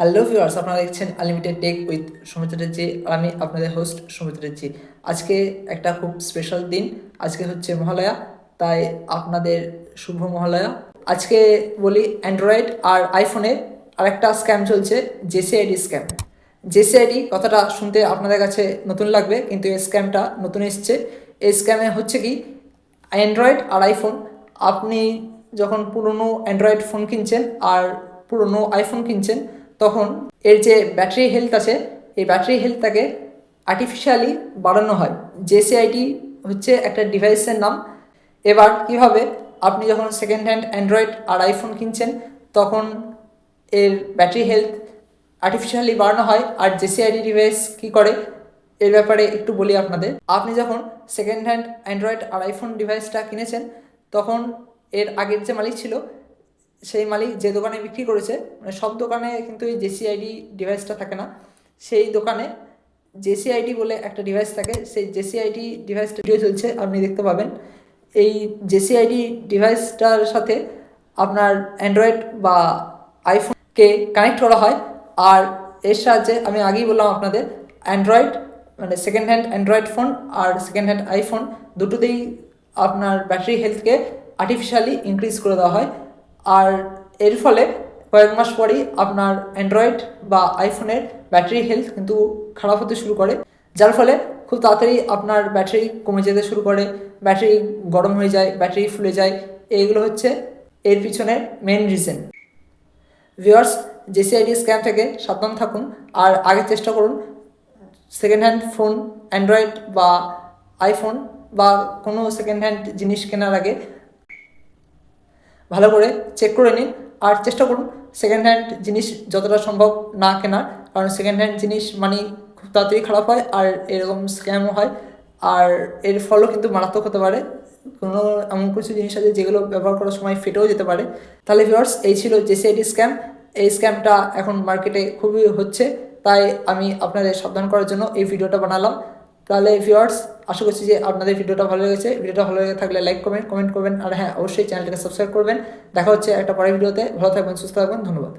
Hello viewers, আপনারা দেখছেন unlimited take with Soumitra জি। আমি আপনাদের হোস্ট সৌমিত্র জি। আজকে একটা খুব স্পেশাল দিন। আজকে হচ্ছে মহালয়া, তাই আপনাদের শুভ মহালয়া। আজকে বলি অ্যান্ড্রয়েড আর আইফোনে আরেকটা স্ক্যাম চলছে, জেসিআইডি স্ক্যাম। জেসিআইডি কথাটা শুনতে আপনাদের কাছে নতুন লাগবে, কিন্তু এই স্ক্যামটা নতুন এসছে। এই স্ক্যামে হচ্ছে কি, অ্যান্ড্রয়েড আর আইফোন, আপনি যখন পুরনো অ্যান্ড্রয়েড ফোন কিনছেন আর পুরনো আইফোন কিনছেন, তখন এর যে ব্যাটারি হেলথ আছে, এই ব্যাটারি হেলথটাকে আর্টিফিশিয়ালি বাড়ানো হয়। জেসিআইডি হচ্ছে একটা ডিভাইসের নাম। এবার কীভাবে আপনি যখন সেকেন্ড হ্যান্ড অ্যান্ড্রয়েড আর আইফোন কিনছেন, তখন এর ব্যাটারি হেলথ আর্টিফিশিয়ালি বাড়ানো হয়। আর জেসিআইডি ডিভাইস কী করে, এর ব্যাপারে একটু বলি আপনাদের। আপনি যখন সেকেন্ড হ্যান্ড অ্যান্ড্রয়েড আর আইফোন ডিভাইসটা কিনেছেন, তখন এর আগের যে মালিক ছিল, সেই মালিক যে দোকানে বিক্রি করেছে, মানে সব দোকানে কিন্তু এই জেসিআইডি ডিভাইসটা থাকে না, সেই দোকানে জেসিআইডি বলে একটা ডিভাইস থাকে। সেই জেসিআইডি ডিভাইসটা ভিডিও চলছে, আপনি দেখতে পাবেন। এই জেসিআইডি ডিভাইসটার সাথে আপনার অ্যান্ড্রয়েড বা আইফোনকে কানেক্ট করা হয়। আর এর সাহায্যে আমি আগেই বললাম আপনাদের, অ্যান্ড্রয়েড মানে সেকেন্ড হ্যান্ড অ্যান্ড্রয়েড ফোন আর সেকেন্ড হ্যান্ড আইফোন দুটোতেই আপনার ব্যাটারি হেলথকে আর্টিফিশিয়ালি ইনক্রিজ করে দেওয়া হয়। আর এর ফলে কয়েক মাস পরেই আপনার অ্যান্ড্রয়েড বা আইফোনের ব্যাটারি হেলথ কিন্তু খারাপ হতে শুরু করে, যার ফলে খুব তাড়াতাড়ি আপনার ব্যাটারি কমে যেতে শুরু করে, ব্যাটারি গরম হয়ে যায়, ব্যাটারি ফুলে যায়। এইগুলো হচ্ছে এর পিছনের মেন রিজন। ভিউয়ার্স, জেসিআইডি স্ক্যাম থেকে সাবধান থাকুন। আর আগে চেষ্টা করুন সেকেন্ড হ্যান্ড ফোন, অ্যান্ড্রয়েড বা আইফোন বা কোনো সেকেন্ড হ্যান্ড জিনিস কেনার আগে ভালো করে চেক করে নিন। আর চেষ্টা করুন সেকেন্ড হ্যান্ড জিনিস যতটা সম্ভব না কেনার, কারণ সেকেন্ড হ্যান্ড জিনিস মানে খুব তাড়াতাড়ি খারাপ হয় আর এরকম স্ক্যামও হয়। আর এর ফলও কিন্তু মারাত্মক হতে পারে। কোনো এমন কিছু জিনিস আছে যেগুলো ব্যবহার করার সময় ফেটেও যেতে পারে। তাহলে ভিউয়ার্স, এই ছিল জেসিআইডি স্ক্যাম। এই স্ক্যামটা এখন মার্কেটে খুবই হচ্ছে, তাই আমি আপনাদের সাবধান করার জন্য এই ভিডিওটা বানালাম। তাহলে ভিউয়ার্স, আশা করছি যে আপনাদের ভিডিওটা ভালো লেগেছে। ভিডিওটা ভালো লেগে থাকলে লাইক করবেন, কমেন্ট করবেন, আর হ্যাঁ, অবশ্যই চ্যানেলটাকে সাবস্ক্রাইব করবেন। দেখা হচ্ছে একটা পরের ভিডিওতে। ভালো থাকবেন, সুস্থ থাকবেন, ধন্যবাদ।